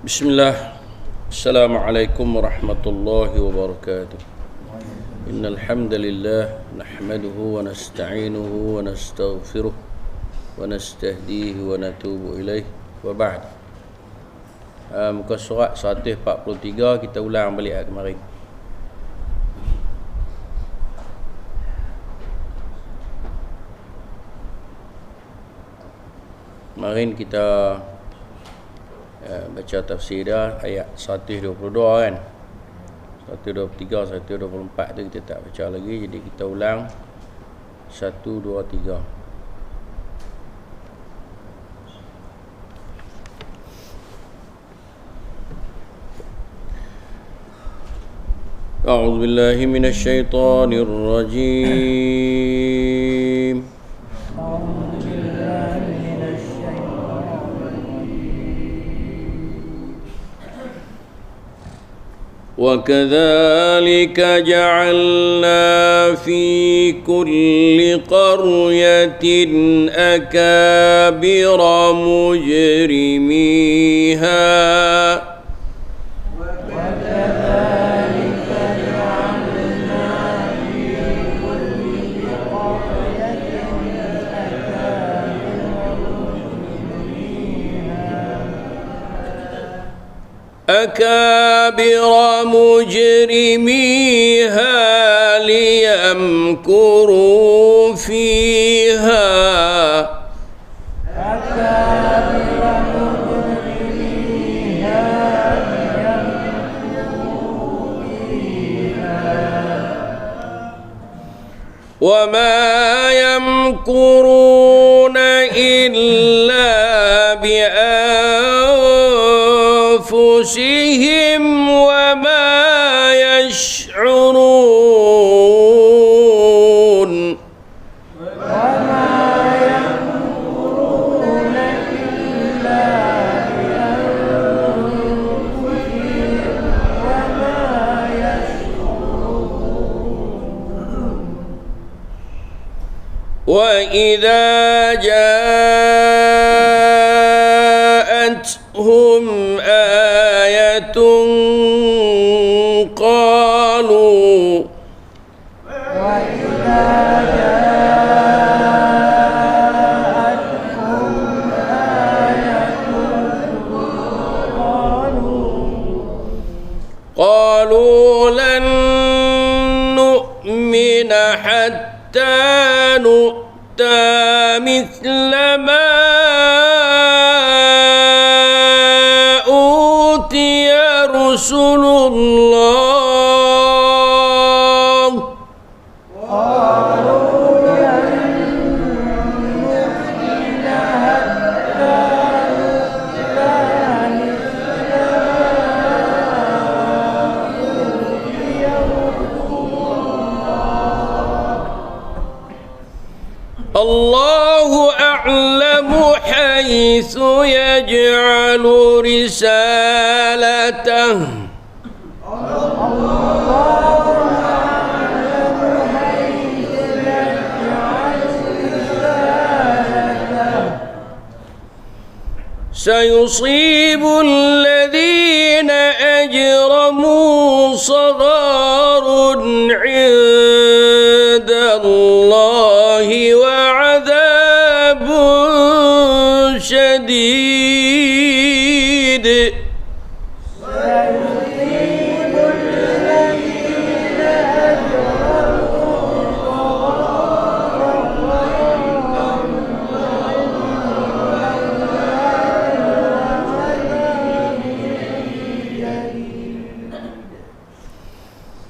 Bismillah. Assalamualaikum warahmatullahi wabarakatuh. Innal hamdalillah nahmaduhu wa nasta'inuhu wa nastaghfiruh wa nastahdihi wa natubu ilaih wa ba'd. Muka surat 143 kita ulang balik kemarin. Kemarin kita baca tafsir dah ayat 122 kan. 123, 124 tu kita tak baca lagi, jadi kita ulang 1, 2, 3. A'udzu billahi minasy syaithanir rajim. وَكَذَلِكَ جَعَلْنَا فِي كُلِّ قَرْيَةٍ أَكَابِرَ مُجْرِمِيهَا ليمكروا فيها وما يمكرون إلا بأنفسهم وما يشعرون وإذا جاءتهم آية قالوا لن نؤمن حتى نؤتى مثل ما أوتي رسل الله الله أعلم حيث يجعل رسالته سيصيب الذين أجرموا صغار عند الله وعذاب شديد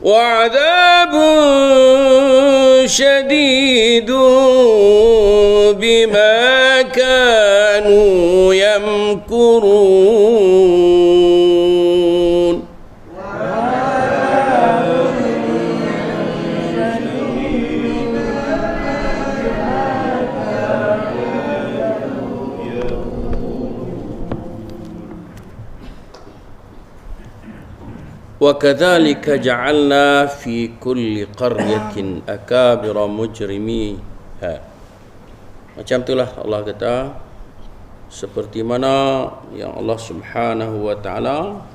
وعذاب شديد بما كانوا يمكرون وكذلك جعلنا في كل قرية أكابر مجرميها. Macam itulah Allah kata, seperti mana yang Allah Subhanahu wa taala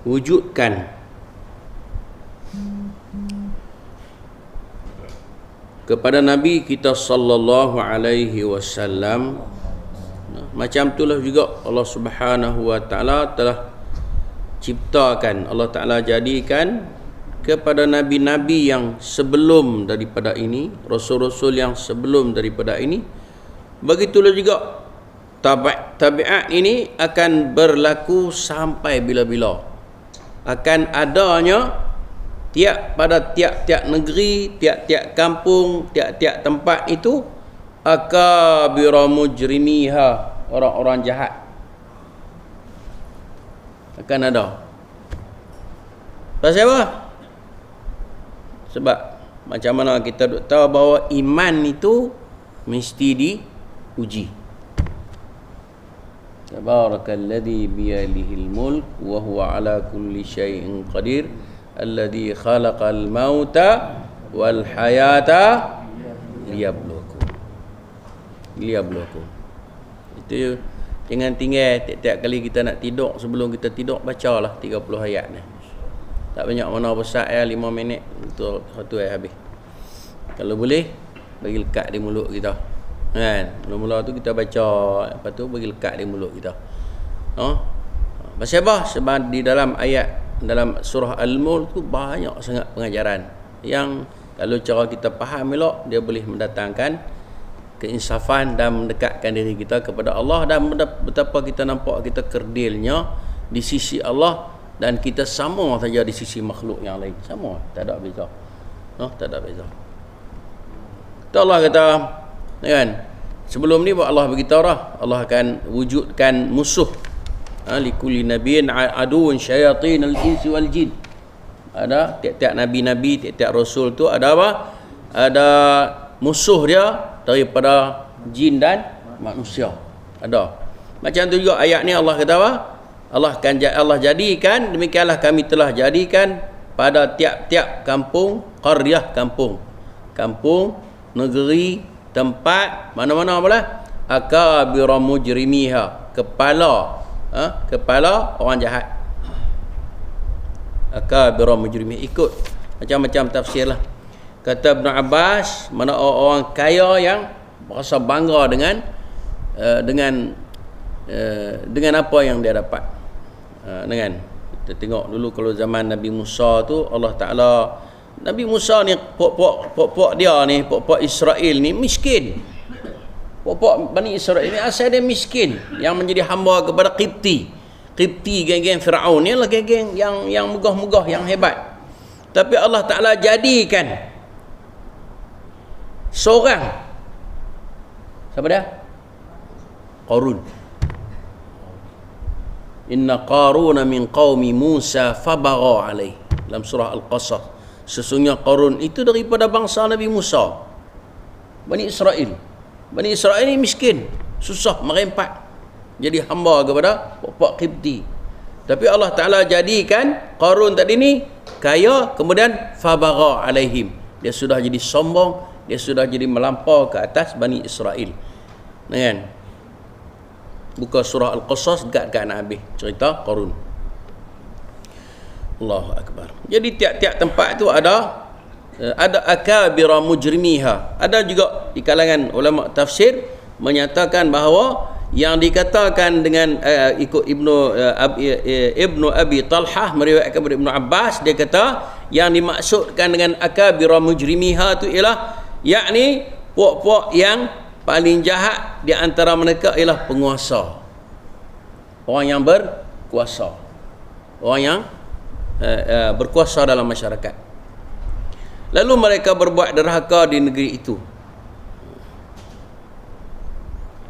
wujudkan kepada Nabi kita sallallahu alaihi wasallam. Macam itulah juga Allah Subhanahu wa taala telah ciptakan, Allah Taala jadikan kepada nabi-nabi yang sebelum daripada ini, rasul-rasul yang sebelum daripada ini. Begitulah juga tabiat ini akan berlaku sampai bila-bila. Akan adanya pada tiap-tiap negeri, tiap-tiap kampung, tiap-tiap tempat itu akabira mujrimiha, orang-orang jahat akan ada. Pasal apa? Sebab macam mana kita duk tahu bahawa iman itu mesti diuji. Tabarakalladzi biyadihil mulk wa huwa ala kulli syai'in qadir alladzi khalaqal mauta wal hayata liyabluwakum. Itu jangan tinggal tiap-tiap kali kita nak tidur, sebelum kita tidur bacalah 30 ayat ni. Tak banyak mana besar 5 minit untuk satu ayat habis. Kalau boleh bagi lekat di mulut kita. Kan? Mula-mula tu kita baca, lepas tu bagi lekat di mulut kita. Pasal apa? Sebab di dalam ayat dalam surah Al-Mulk tu banyak sangat pengajaran yang kalau cara kita faham elok, dia boleh mendatangkan keinsafan dan mendekatkan diri kita kepada Allah, dan betapa kita nampak kita kerdilnya di sisi Allah dan kita sama saja di sisi makhluk yang lain. Sama, tak ada beza. Tak ada beza. Tu Allah kata, kan? Sebelum ni Allah beritahu dah, Allah akan wujudkan musuh. Likulli nabiyyin aduun syayatin al-insi wal jin. Ada tiap-tiap nabi-nabi, tiap-tiap rasul tu ada apa? Ada musuh dia daripada jin dan manusia. Ada. Macam tu juga ayat ni Allah kata apa? Allah jadikan, demikianlah kami telah jadikan pada tiap-tiap kampung, qaryah kampung, negeri, tempat, mana-mana pula, akabira mujrimiha, kepala orang jahat. Akabira mujrimiha, ikut macam-macam tafsir lah. Kata Ibn Abbas, mana orang kaya yang merasa bangga dengan apa yang dia dapat. Kita tengok dulu kalau zaman Nabi Musa tu, Allah Ta'ala, Nabi Musa ni pok-pok dia ni, pok-pok Israel ni miskin. Pok-pok Bani Israel ni asal dia miskin, yang menjadi hamba kepada Qibti, geng-geng Fir'aun ni lah geng-geng yang megah-megah, yang hebat. Tapi Allah Ta'ala jadikan seorang, siapa dia? Qarun. Inna Qaruna min qaumi Musa fabagha alaih, dalam surah Al-Qasas. Sesungguhnya Qarun itu daripada bangsa Nabi Musa, Bani Israel. Bani Israel ni miskin, susah, merempat, jadi hamba kepada pok Qibti. Tapi Allah Ta'ala jadikan Qarun tadi ni kaya, kemudian fabagha alaihim, dia sudah jadi sombong, dia sudah jadi melampau ke atas Bani Israel. Kan? Buka surah Al-Qasas, dekat nak habis cerita Qarun. Allahu Akbar. Jadi tiap-tiap tempat tu ada akabira mujrimiha. Ada juga di kalangan ulama tafsir menyatakan bahawa yang dikatakan dengan ikut Ibnu Abi Talhah meriwayatkan daripada Ibnu Abbas, dia kata yang dimaksudkan dengan akabira mujrimiha tu ialah yakni puak-puak yang paling jahat di antara mereka ialah penguasa, orang yang berkuasa, orang yang berkuasa dalam masyarakat. Lalu mereka berbuat derhaka di negeri itu.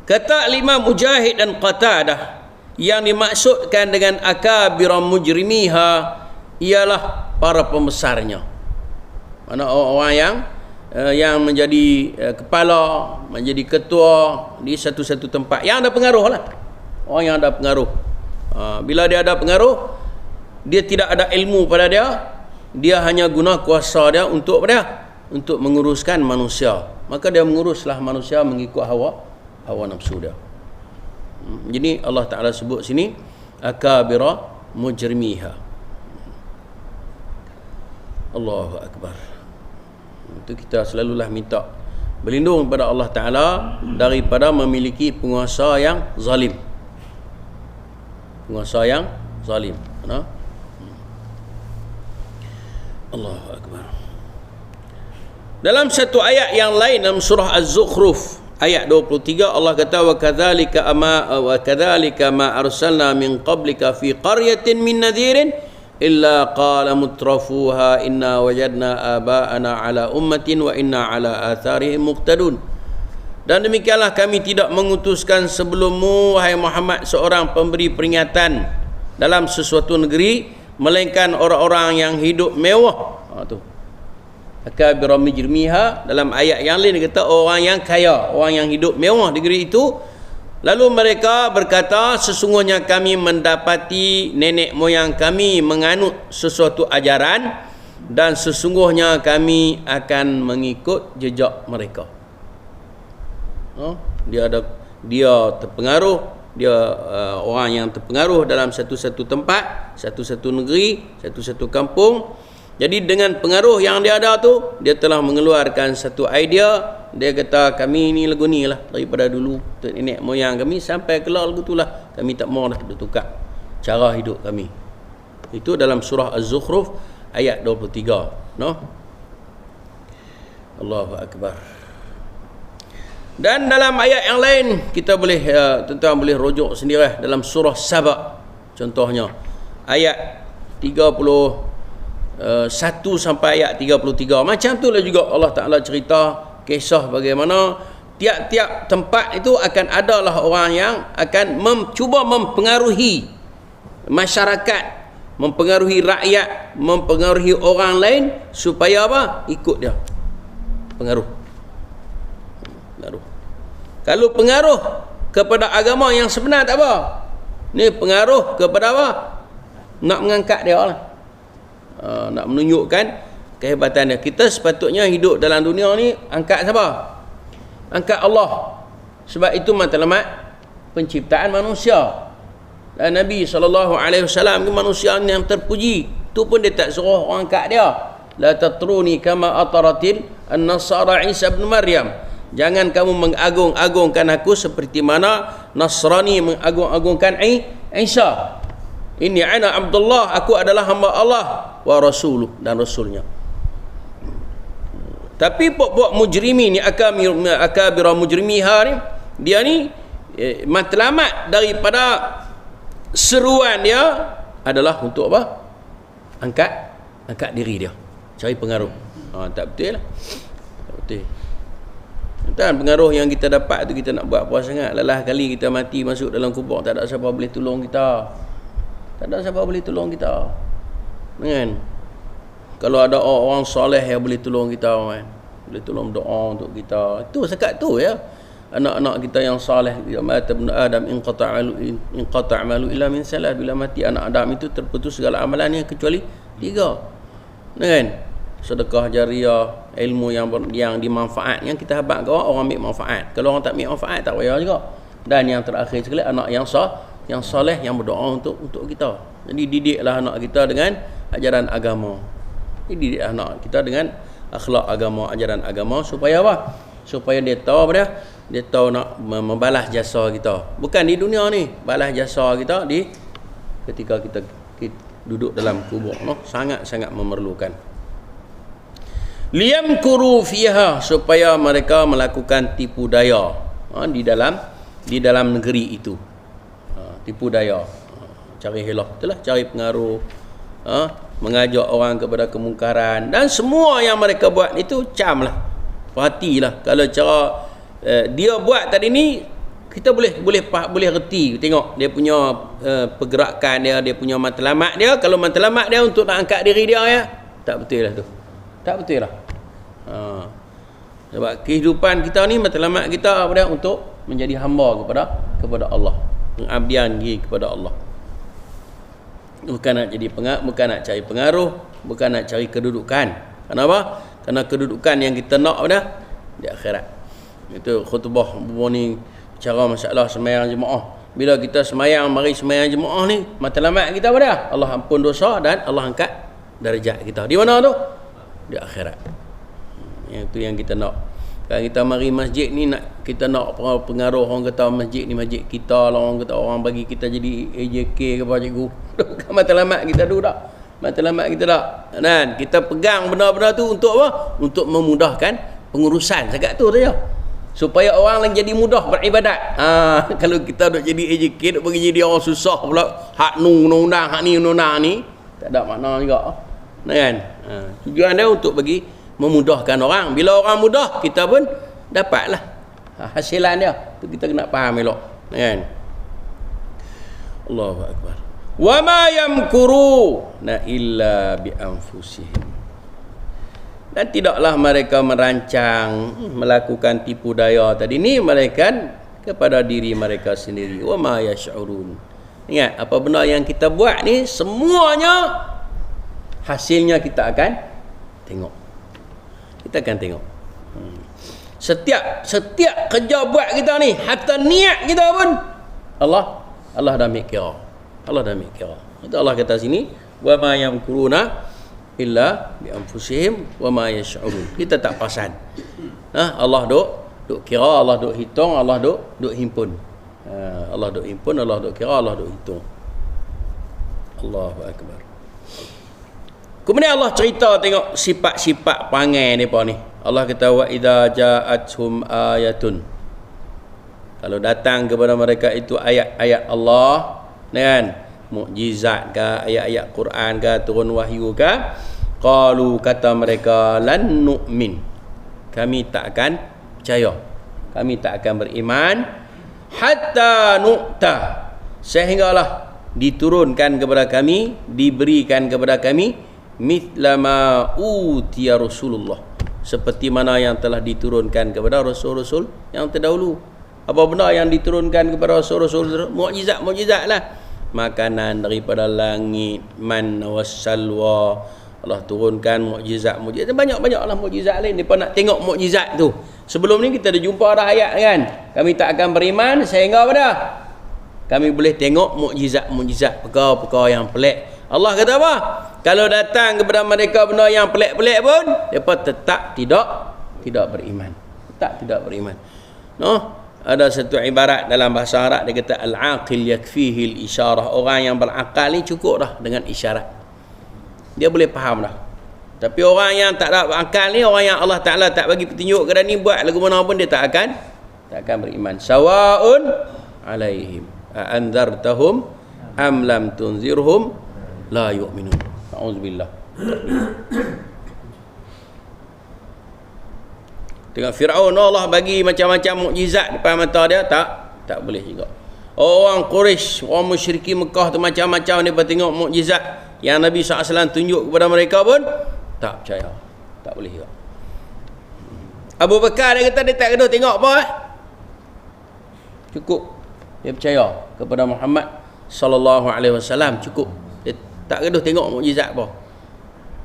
Kata Imam Mujahid dan Qatadah, yang dimaksudkan dengan akabira mujrimiha ialah para pembesarnya. Mana orang yang menjadi kepala, menjadi ketua di satu-satu tempat, yang ada pengaruh lah. Orang yang ada pengaruh. Bila dia ada pengaruh, dia tidak ada ilmu pada dia hanya guna kuasa dia untuk menguruskan manusia. Maka dia menguruslah manusia mengikut hawa nafsu dia. Jadi Allah Ta'ala sebut sini akabira mujrimiha. Allahu Akbar. Itu kita selalulah minta berlindung kepada Allah Ta'ala daripada memiliki penguasa yang zalim. Penguasa yang zalim. Allahu Akbar. Dalam satu ayat yang lain dalam surah Az-Zukhruf ayat 23 Allah kata wa kadzalika ma arsalna min qablika fi qaryatin min nadhirin illa qala mutrafuha inna wajadna aba'ana ala ummatin wa inna ala atharihim muqtadun. Dan demikianlah kami tidak mengutuskan sebelummu wahai Muhammad seorang pemberi peringatan dalam sesuatu negeri melainkan orang-orang yang hidup mewah. Tu akabira mujrimiha. Dalam ayat yang lain dia kata orang yang kaya, orang yang hidup mewah di negeri itu. Lalu mereka berkata, sesungguhnya kami mendapati nenek moyang kami menganut sesuatu ajaran dan sesungguhnya kami akan mengikut jejak mereka. Dia terpengaruh, dia orang yang terpengaruh dalam satu-satu tempat, satu-satu negeri, satu-satu kampung. Jadi dengan pengaruh yang dia ada tu, dia telah mengeluarkan satu idea. Dia kata kami ni lagu ni lah daripada dulu nenek moyang kami sampai kelar lagu tu lah. Kami tak mau dah tukar cara hidup kami. Itu dalam surah Az-Zukhruf ayat 23. Allahu Akbar. Dan dalam ayat yang lain kita boleh tuan-tuan boleh rujuk sendiri dalam surah Saba contohnya ayat 31 sampai ayat 33. Macam tu lah juga Allah Ta'ala cerita kisah bagaimana tiap-tiap tempat itu akan adalah orang yang akan cuba mempengaruhi masyarakat, mempengaruhi rakyat, mempengaruhi orang lain supaya apa? Ikut dia. Pengaruh. Kalau pengaruh kepada agama yang sebenar tak apa. Ni pengaruh kepada apa? Nak mengangkat dia lah. Nak menunjukkan kehebatan dia. Kita sepatutnya hidup dalam dunia ni angkat siapa? Angkat Allah. Sebab itu matlamat penciptaan manusia. Dan Nabi SAW manusia yang terpuji. Tu pun dia tak suruh orang angkat dia. La tatruni kama ataratil an-nasara Isa bin Maryam. Jangan kamu mengagung-agungkan aku seperti mana Nasrani mengagung-agungkan Isa. Ini ana Abdullah, aku adalah hamba Allah wa rasuluh dan rasulnya. Tapi pok-pok mujrimi ni akabira mujrimiha ni, dia ni matlamat daripada seruan dia adalah untuk apa? Angkat diri dia, cari pengaruh. Tak betul lah. Tak betul. Dan pengaruh yang kita dapat tu kita nak buat apa sangat. Lelah kali kita mati masuk dalam kubur, tak ada siapa boleh tolong kita. Tak ada siapa boleh tolong kita. Kan? Kalau ada orang soleh yang boleh tolong kita, kan? Boleh tolong doa untuk kita. Itu sekat tu ya. Anak-anak kita yang soleh, mata ibn Adam inqata' amalu illa min salat. Bila mati anak Adam itu terputus segala amalannya kecuali 3. Kan? Sedekah jariah, ilmu yang dimanfaat, yang kita habaq ke orang ambil manfaat. Kalau orang tak ambil manfaat tak payah juga. Dan yang terakhir sekali anak yang soleh yang berdoa untuk kita. Jadi didiklah anak kita dengan ajaran agama. Didiklah anak kita dengan akhlak agama, ajaran agama supaya apa? Supaya dia tahu apa dia? Dia tahu nak membalas jasa kita. Bukan di dunia ni, balas jasa kita di ketika kita duduk dalam kubur, sangat-sangat memerlukan. Liyamkuru fiha, supaya mereka melakukan tipu daya di dalam negeri itu. Tipu daya, cari hilah, itulah cari pengaruh, mengajak orang kepada kemungkaran dan semua yang mereka buat itu camlah. Perhatilah kalau cara dia buat tadi ni, kita boleh reti, tengok dia punya pergerakan dia punya matlamat dia. Kalau matlamat dia untuk nak angkat diri dia ya, tak betul lah tu. Tak betul lah. Sebab kehidupan kita ni matlamat kita apa dia? Untuk menjadi hamba kepada Allah, pengabdian diri kepada Allah. Bukan nak jadi bukan nak cari pengaruh, bukan nak cari kedudukan. Kenapa? Kerana kedudukan yang kita nak apa dia? Di akhirat. Itu khutbah ni cara masalah sembahyang jemaah. Bila kita semayang, mari semayang jemaah ni, matlamat kita apa dia? Allah ampun dosa dan Allah angkat darjat kita. Di mana tu? Di akhirat. Yang tu yang kita nak. Kalau kita mari masjid ni, kita nak pengaruh orang kata masjid ni masjid kita lah, orang kata orang bagi kita jadi AJK ke apa cikgu. Bukan matlamat kita tu tak. Matlamat kita tak. Dan kita pegang benda-benda tu untuk apa? Untuk memudahkan pengurusan sekat tu saja. Supaya orang lagi jadi mudah beribadat. Kalau kita duk jadi AJK, duk bagi jadi orang susah pula, hak undang-undang, hak ni undang-undang ni, tak ada makna juga. Kan? Tujuan dia untuk bagi memudahkan orang. Bila orang mudah, kita pun dapatlah hasilan dia. Tu kita kena faham elok. Kan? Allahu akbar. Wa ma yamkuruna illa bi anfusihim. Dan tidaklah mereka merancang melakukan tipu daya tadi ni melainkan kepada diri mereka sendiri. Wa ma yash'urun. Ingat, apa benda yang kita buat ni semuanya hasilnya kita akan tengok. Kita akan tengok. Setiap kerja buat kita ni, hatta niat kita pun Allah dah ambil kira. Allah dah ambil kira. Itu Allah kata sini, wa ma yamkuruna illa bi anfusihim wa ma yash'urun. Kita tak perasan. Allah duk kira, Allah duk hitung, Allah duk himpun. Allah duk himpun, Allah duk kira, Allah duk hitung. Allahu akbar. Kemudian Allah cerita tengok sifat-sifat perangai depa ni. Allah kata wa idza ja'atuhum ayatun. Kalau datang kepada mereka itu ayat-ayat Allah, kan? Mukjizat ke, ayat-ayat Quran ke, turun wahyu ke, qalu, kata mereka, lan nu'min, kami tak akan percaya, kami tak akan beriman, hatta nu'ta, sehinggalah diturunkan kepada kami, diberikan kepada kami, mithla ma utiya Rasulullah, seperti mana yang telah diturunkan kepada rasul-rasul yang terdahulu. Apa benda yang diturunkan kepada rasul-rasul? Mukjizat lah. Makanan daripada langit, man wassalwa, Allah turunkan mukjizat. Banyak-banyaklah mukjizat lain. Depa nak tengok mukjizat tu. Sebelum ni kita dah jumpa dah ayat kan. Kami tak akan beriman sehingga apa dah? Kami boleh tengok mukjizat, perkara-perkara yang pelik. Allah kata apa? Kalau datang kepada mereka benda yang pelik-pelik pun, depa tetap tidak beriman. Tetap tidak beriman. No? Ada satu ibarat dalam bahasa Arab, dia kata al-aqil yakfihi al-isyarah. Orang yang berakal ni cukup dah dengan isyarat. Dia boleh faham dah. Tapi orang yang tak ada berakal ni, orang yang Allah Taala tak bagi petunjuk ke ni, buat lagu mana pun dia tak akan beriman. Sawaun alaihim a anzartahum am lam tunzirhum la yu'minun. Auzubillah. Tengok Firaun, Allah bagi macam-macam mukjizat depan mata dia, tak boleh juga. Orang Quraisy, orang musyrikin Mekah tu macam-macam dia tengok mukjizat yang Nabi SAW tunjuk kepada mereka pun tak percaya. Tak boleh juga. Abu Bakar dia kata dia tak kena tengok apa cukup. Dia percaya kepada Muhammad sallallahu alaihi wasallam, cukup. Dia tak kena tengok mukjizat apa.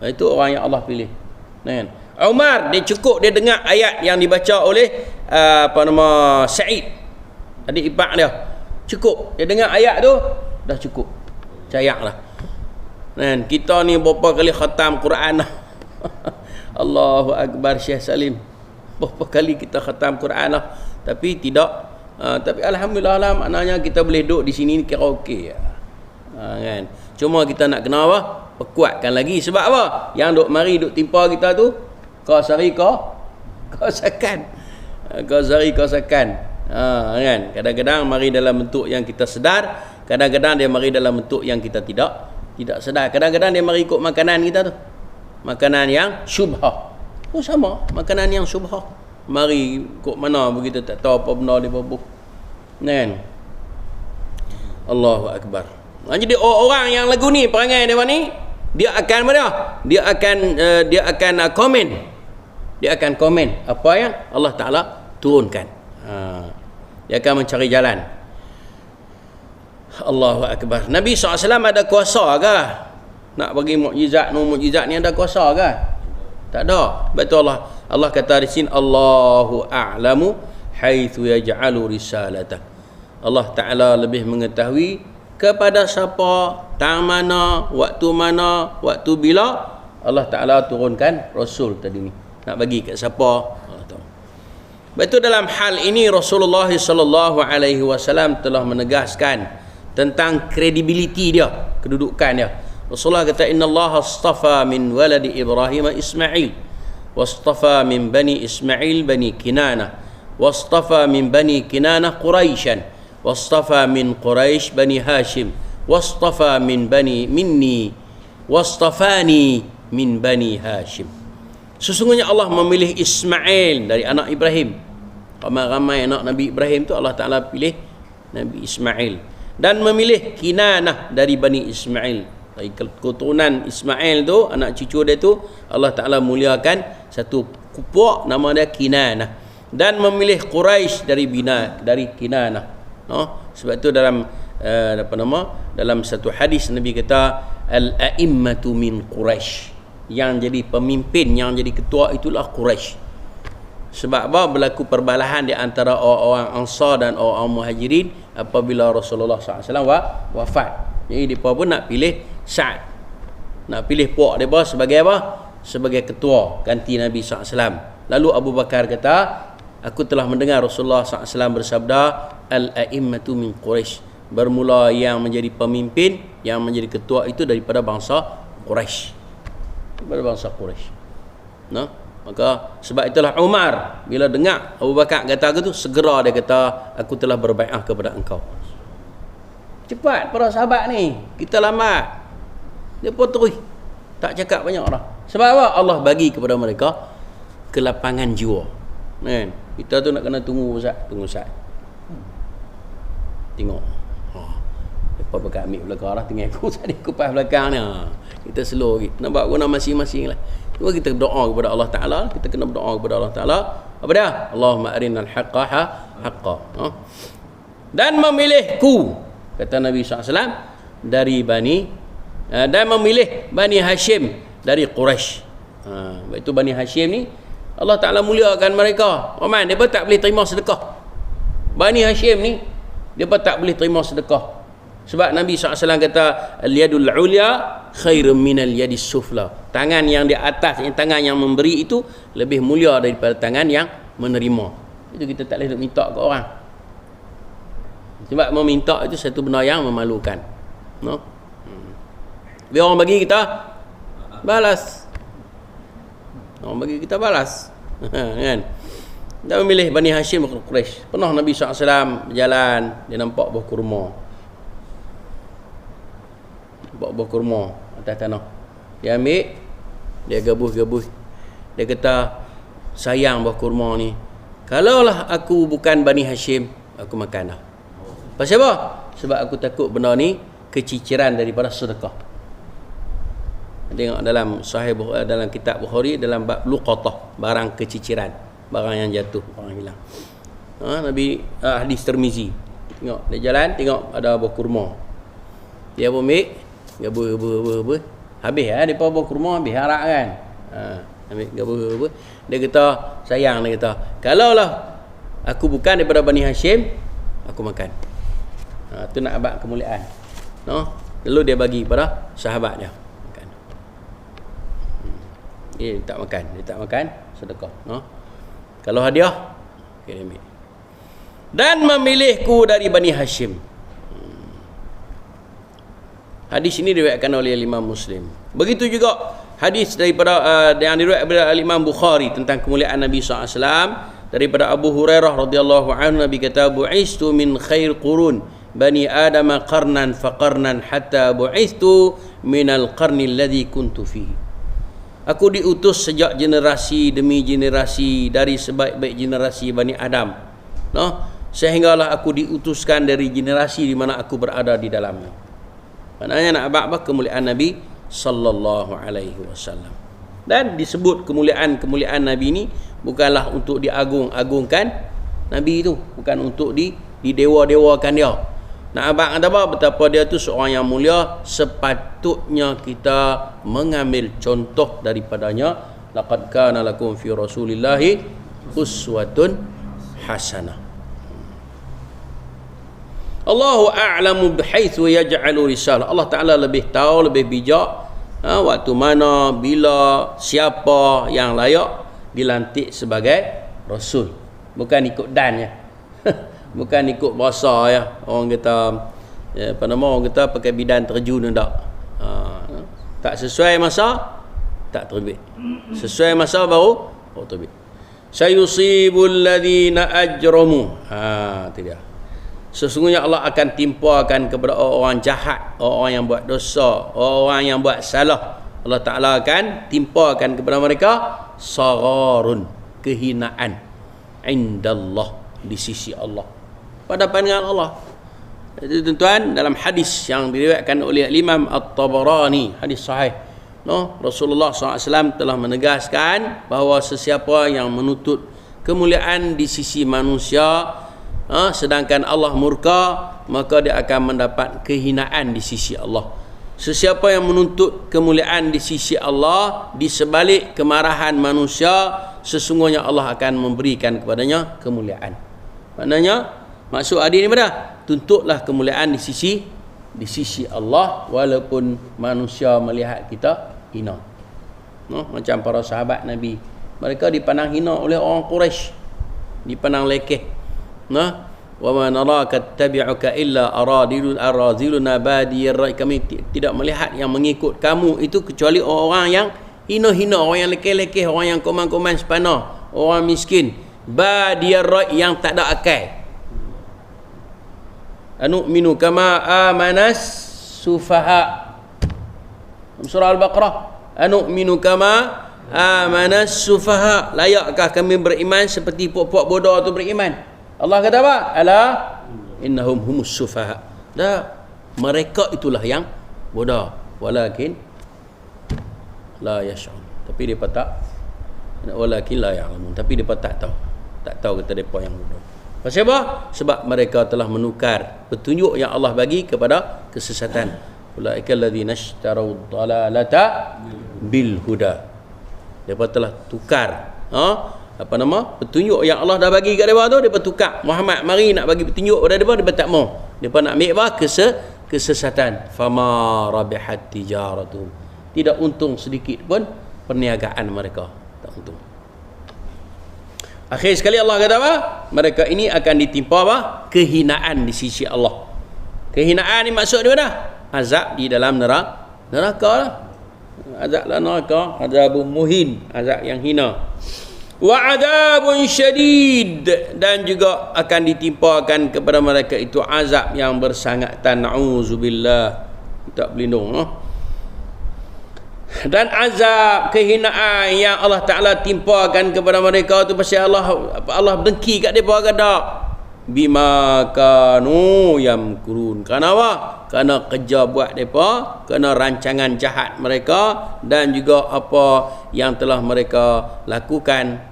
Itu orang yang Allah pilih. Kan? Umar, dia cukup dia dengar ayat yang dibaca oleh Sa'id, adik ipar dia. Cukup dia dengar ayat tu dah cukup. Cayaklah. Kan, kita ni berapa kali khatam Quran dah. Allahu akbar Syekh Salim. Berapa kali kita khatam Quran dah, tapi tidak tapi alhamdulillah lah, maknanya kita boleh duduk di sini kira okey ya. Kan. Cuma kita nak kena apa? Perkuatkan lagi. Sebab apa? Yang duk mari duk timpa kita tu Qasari qasakan. Kan? Kadang-kadang mari dalam bentuk yang kita sedar, kadang-kadang dia mari dalam bentuk yang kita tidak sedar. Kadang-kadang dia mari ikut makanan kita tu. Makanan yang syubhah. Oh sama, makanan yang syubhah. Mari ikut mana begitu tak tahu apa benda dia bubuh. Kan? Allahu akbar. Jadi orang yang lagu ni perangai dia ni, dia akan mana? Dia akan komen. Dia akan komen apa yang Allah Ta'ala turunkan. Dia akan mencari jalan. Allahu akbar. Nabi SAW ada kuasa ke nak bagi mukjizat ni, ada kuasa ke? Tak ada. Betul Allah kata di sini, Allahu a'lamu haitsu yaj'alu risalatah. Allah Ta'ala lebih mengetahui kepada siapa, tang mana, waktu bila Allah Ta'ala turunkan Rasul tadi ni. Nak bagi kat siapa, Allah tahu. Betul, dalam hal ini Rasulullah SAW telah menegaskan tentang kredibiliti dia, kedudukan dia. Rasulullah kata, Inna Allah astafa min waladi Ibrahim Ismail, wastafa min bani Ismail bani Kinana, wastafa min bani Kinana Quraisyan, wastafa min Quraisy bani Hashim, wastafa min bani minni, wastafani min bani Hashim. Sesungguhnya Allah memilih Ismail dari anak Ibrahim. Ramai-ramai anak Nabi Ibrahim tu Allah Ta'ala pilih Nabi Ismail. Dan memilih Kinanah dari Bani Ismail. Dari keturunan Ismail tu, anak cucu dia tu, Allah Ta'ala muliakan satu puak nama dia Kinanah. Dan memilih Quraisy dari Kinanah. No? Sebab tu dalam dalam satu hadis Nabi kata, Al-a'immatu min Quraisy. Yang jadi pemimpin, yang jadi ketua itulah Quraisy. Sebab apa? Berlaku perbalahan di antara orang-orang Ansar dan orang Muhajirin apabila Rasulullah SAW wafat. Jadi mereka pun nak pilih Sa'ad, nak pilih puak mereka sebagai apa? Sebagai ketua ganti Nabi SAW. Lalu Abu Bakar kata, aku telah mendengar Rasulullah SAW bersabda, Al-a'immatu min Quraisy. Bermula yang menjadi pemimpin, yang menjadi ketua itu daripada bangsa Quraisy. Daripada bangsa Quraisy. No? Maka sebab itulah Umar bila dengar Abu Bakar kata aku tu, segera dia kata, aku telah berbai'ah kepada engkau. Cepat para sahabat ni, kita lambat. Dia pun terus tak cakap banyak dah. Sebab apa? Allah bagi kepada mereka kelapangan jiwa. Kan? Kita tu nak kena tunggu Ustaz. Tengok. Lepas pakai ambil belakang lah, tinggal aku tadi kupas belakang ni. Kita slow lagi. Nampak guna masing-masing lah. Cuma kita berdoa kepada Allah Ta'ala. Kita kena berdoa kepada Allah Ta'ala. Apa dia? Allahumma arinal haqqa haqqa. Dan memilihku, kata Nabi SAW, dari dan memilih Bani Hashim dari Quraisy. Itu Bani Hashim ni Allah Ta'ala muliakan mereka. Dia pun tak boleh terima sedekah. Bani Hashim ni dia pun tak boleh terima sedekah. Sebab Nabi SAW kata, al-yadul ulya khairun minal yadis sufla. Tangan yang di atas, tangan yang memberi itu lebih mulia daripada tangan yang menerima. Itu kita tak boleh minta ke orang. Sebab meminta itu satu benda yang memalukan. No? Biar orang bagi kita balas. Orang bagi kita balas. Kan? Dan memilih Bani Hashim ke Quraisy. Pernah Nabi SAW berjalan, dia nampak buah kurma. Buah kurma atas tanah. Dia ambil, dia gabus-gabus. Dia kata, sayang buah kurma ni. Kalaulah aku bukan Bani Hashim, aku makan dah. Pasal apa? Sebab aku takut benda ni keciciran daripada sedekah. Tengok dalam sahih, dalam kitab Bukhari, dalam bab luqatah, barang keciciran, barang yang jatuh, barang hilang. Nabi hadis Tirmizi. Tengok dia jalan, tengok ada buah kurma. Dia pun ambil, gabus. Habis depa buah kurma habis harap kan. Ambil gabus. Dia kata, sayang, dia kata, kalaulah aku bukan daripada Bani Hashim, aku makan. Tu nak abad kemuliaan. No? Lalu dia bagi pada sahabat dia. Makan. Dia tak makan sedekah. No? Kalau hadiah, okay, dia ambil. Dan memilihku dari Bani Hashim. Hadis ini diriwayatkan oleh Imam Muslim. Begitu juga hadis daripada yang diriwayatkan oleh Imam Bukhari tentang kemuliaan Nabi SAW. Daripada Abu Hurairah radhiyallahu anhu, Nabi kata, bu'istu min khair qurun bani Adam qarnan faqarnan hatta bu'istu minal qarni alladhi kuntu fihi. Aku diutus sejak generasi demi generasi dari sebaik-baik generasi Bani Adam. No? Sehinggalah aku diutuskan dari generasi di mana aku berada di dalamnya. Maknanya nak abad kemuliaan Nabi sallallahu alaihi wasallam. Dan disebut kemuliaan Nabi ni bukanlah untuk diagung-agungkan Nabi itu, bukan untuk didewa-dewakan dia. Nak abang kata apa? Betapa dia tu seorang yang mulia, sepatutnya kita mengambil contoh daripadanya. Laqad kana lakum fi Rasulillahi uswatun hasanah. Allahu a'lamu bihaitsu yaj'alu risalah. Allah Taala lebih tahu, lebih bijak waktu mana, bila, siapa yang layak dilantik sebagai rasul. Bukan ikut dan ya. Bukan ikut bahasa ya. Orang kata apa nama, orang kata pakai bidan terjun tak. Tak sesuai masa tak terbit. Sesuai masa baru terbit. Sayusibul ladzina ajramu. Itu dia. Sesungguhnya Allah akan timpakan kepada orang jahat, orang yang buat dosa, orang yang buat salah. Allah Ta'ala akan timpakan kepada mereka sagharun, kehinaan, indallah, di sisi Allah, pada pandangan Allah. Jadi tuan-tuan, dalam hadis yang diriwayatkan oleh Imam At-Tabarani, hadis sahih, Rasulullah SAW telah menegaskan bahawa sesiapa yang menuntut kemuliaan di sisi manusia, sedangkan Allah murka, maka dia akan mendapat kehinaan di sisi Allah. Sesiapa yang menuntut kemuliaan di sisi Allah di sebalik kemarahan manusia, sesungguhnya Allah akan memberikan kepadanya kemuliaan. Maknanya maksud hadis ni pada tuntutlah kemuliaan di sisi Allah walaupun manusia melihat kita hina. Macam para sahabat Nabi, mereka dipandang hina oleh orang Quraisy, dipandang lekeh. Wa ma naraka tabi'uka illa aradiluna badiyar ra'i. Kami tidak melihat yang mengikut kamu itu kecuali orang yang hina-hina, orang yang lekeh-lekeh, orang yang koman-koman sepanah, orang miskin, badiyar ra'i, yang tak ada akal. Anu'minu kama amanas sufaha. Surah Al-Baqarah. Anu'minu kama amanas sufaha. Layakkah kami beriman seperti puak-puak bodoh tu beriman? Allah kata apa? Ala innahum humus sufaha. Dah, mereka itulah yang bodoh. Walakin la yash'un. Tapi depa tak, walakin la ya'lamun. Tapi depa tak tahu. Tak tahu kata depa yang bodoh. Pasal apa? Sebab mereka telah menukar petunjuk yang Allah bagi kepada kesesatan. Ulaika alladzina ishtarau dhalalata bil huda. Depa telah tukar petunjuk yang Allah dah bagi kat depa tu, depa tukar. Muhammad mari nak bagi petunjuk pada depa, depa tak mau. Depa nak ambil apa? Kesesatan. Fama rabihat tijaratuhum. Tidak untung sedikit pun perniagaan mereka. Tak untung. Akhir sekali Allah kata apa? Mereka ini akan ditimpa apa? Kehinaan di sisi Allah. Kehinaan ni maksud dia mana? Azab di dalam neraka lah. Azab dalam neraka, azabun muhin, azab yang hina. Wa adabun syadid, dan juga akan ditimpakan kepada mereka itu azab yang bersangatan. Na'udzubillah, tak berlindung. Dan azab kehinaan yang Allah Ta'ala timpakan kepada mereka itu pasal Allah dengki kat mereka kata bima kanu yamkurun. Kerana apa? Kerana kerja buat mereka, kerana rancangan jahat mereka, dan juga apa yang telah mereka lakukan,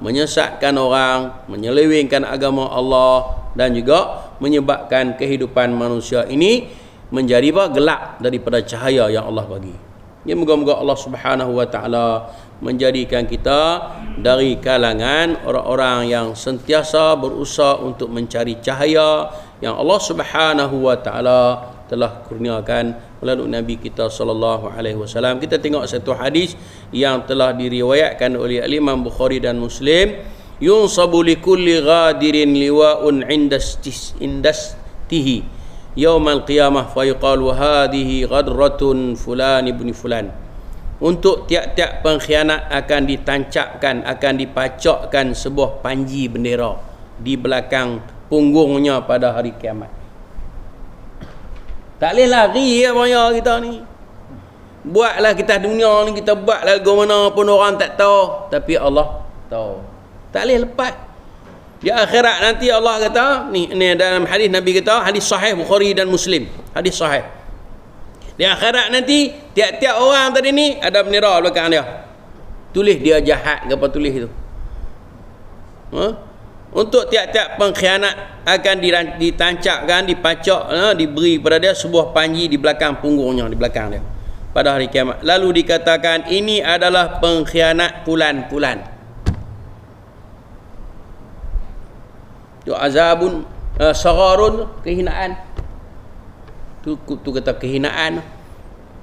menyesatkan orang, menyelewengkan agama Allah, dan juga menyebabkan kehidupan manusia ini menjadi gelap daripada cahaya yang Allah bagi. Ya, moga-moga Allah Subhanahu wa taala menjadikan kita dari kalangan orang-orang yang sentiasa berusaha untuk mencari cahaya yang Allah Subhanahu wa taala telah kurniakan melalui Nabi kita sallallahu alaihi wasallam. Kita tengok satu hadis yang telah diriwayatkan oleh Imam Bukhari dan Muslim. Yunsabu likulli ghadirin liwa'un indastihi yaumal qiyamah fa yuqalu hadhihi ghadratun fulan ibn fulan. Untuk tiap-tiap pengkhianat akan ditancapkan, akan dipacakkan sebuah panji bendera di belakang punggungnya pada hari kiamat. Tak boleh lari ya kita ni. Buatlah kita dunia ni, kita buat lagu mana pun orang tak tahu, tapi Allah tahu. Tak boleh lepas. Di akhirat nanti Allah kata, ni dalam hadis Nabi kata, hadis sahih Bukhari dan Muslim, hadis sahih. Di akhirat nanti tiap-tiap orang tadi ni ada bendera belakang dia. Tulis dia jahat ke apa tulis itu. Untuk tiap-tiap pengkhianat akan ditancapkan, dipacak, diberi kepada dia sebuah panji di belakang punggungnya, di belakang dia pada hari kiamat. Lalu dikatakan ini adalah pengkhianat fulan-fulan. Itu azabun Sagharun, kehinaan. Tu kata kehinaan.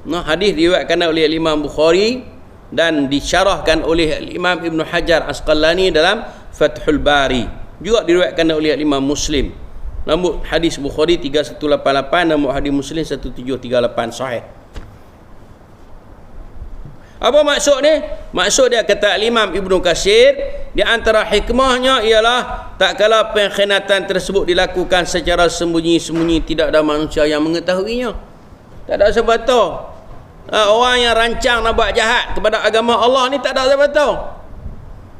Nah, hadis diriwayatkan oleh Imam Bukhari dan disyarahkan oleh Imam Ibn Hajar Asqalani dalam Fathul Bari. Juga diriwayatkan oleh Imam Muslim. Namun hadis Bukhari 3188, namun hadis Muslim 1738 sahih. Apa maksud ni? Maksud dia kata Imam Ibnu Katsir, di antara hikmahnya ialah tak kala pengkhianatan tersebut dilakukan secara sembunyi-sembunyi, tidak ada manusia yang mengetahuinya. Tak ada siapa tahu. Orang yang rancang nak buat jahat kepada agama Allah ni tak ada siapa tahu.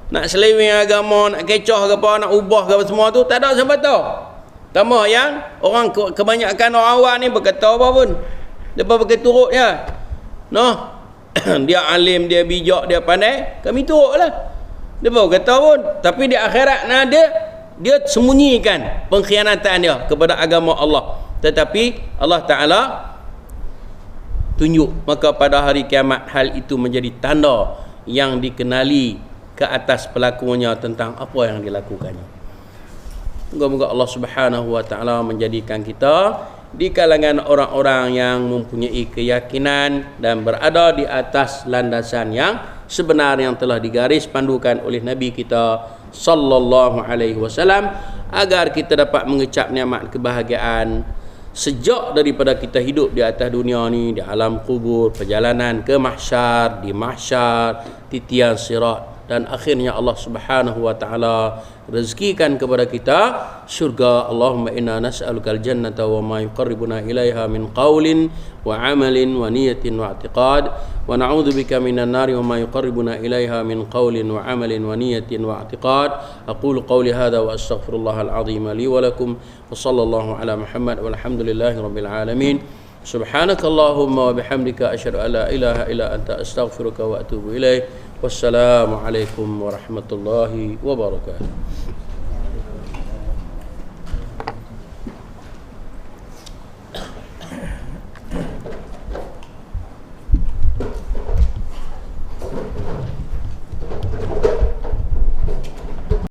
Nak seleweng agama, nak kecoh ke apa, nak ubah ke apa semua tu, tak ada siapa tahu. Tambah yang orang kebanyakan orang awam ni berkata apa pun. Depa pakai turut je. Noh. Dia alim, dia bijak, dia pandai, kami turutlah. Dia baru kata pun, tapi di akhirat dia sembunyikan pengkhianatan dia kepada agama Allah. Tetapi Allah Taala tunjuk, maka pada hari kiamat hal itu menjadi tanda yang dikenali ke atas pelakunya tentang apa yang dilakukannya. Moga-moga Allah Subhanahu wa taala menjadikan kita di kalangan orang-orang yang mempunyai keyakinan dan berada di atas landasan yang sebenar yang telah digaris pandukan oleh Nabi kita sallallahu alaihi wasallam, agar kita dapat mengecap nikmat kebahagiaan sejak daripada kita hidup di atas dunia ni, di alam kubur, perjalanan ke mahsyar, di mahsyar, titian sirat, dan akhirnya Allah Subhanahu wa taala rezekikan kepada kita syurga. Allahumma inna nas'alukal jannata wa ma yuqarribuna ilaiha min qaulin wa amalin wa niyatin wa i'tiqad, wa na'udzubika minan nari wa ma yuqarribuna ilaiha min qaulin wa amalin wa niyatin wa i'tiqad. Aqulu qawli hadha wa astaghfirullahal azim li wa lakum, wa sallallahu ala Muhammad walhamdulillahi rabbil alamin. Subhanakallahumma wa bihamdika asyhadu an la ilaha illa anta astaghfiruka wa atubu ilaik. Wassalamualaikum warahmatullahi wabarakatuh.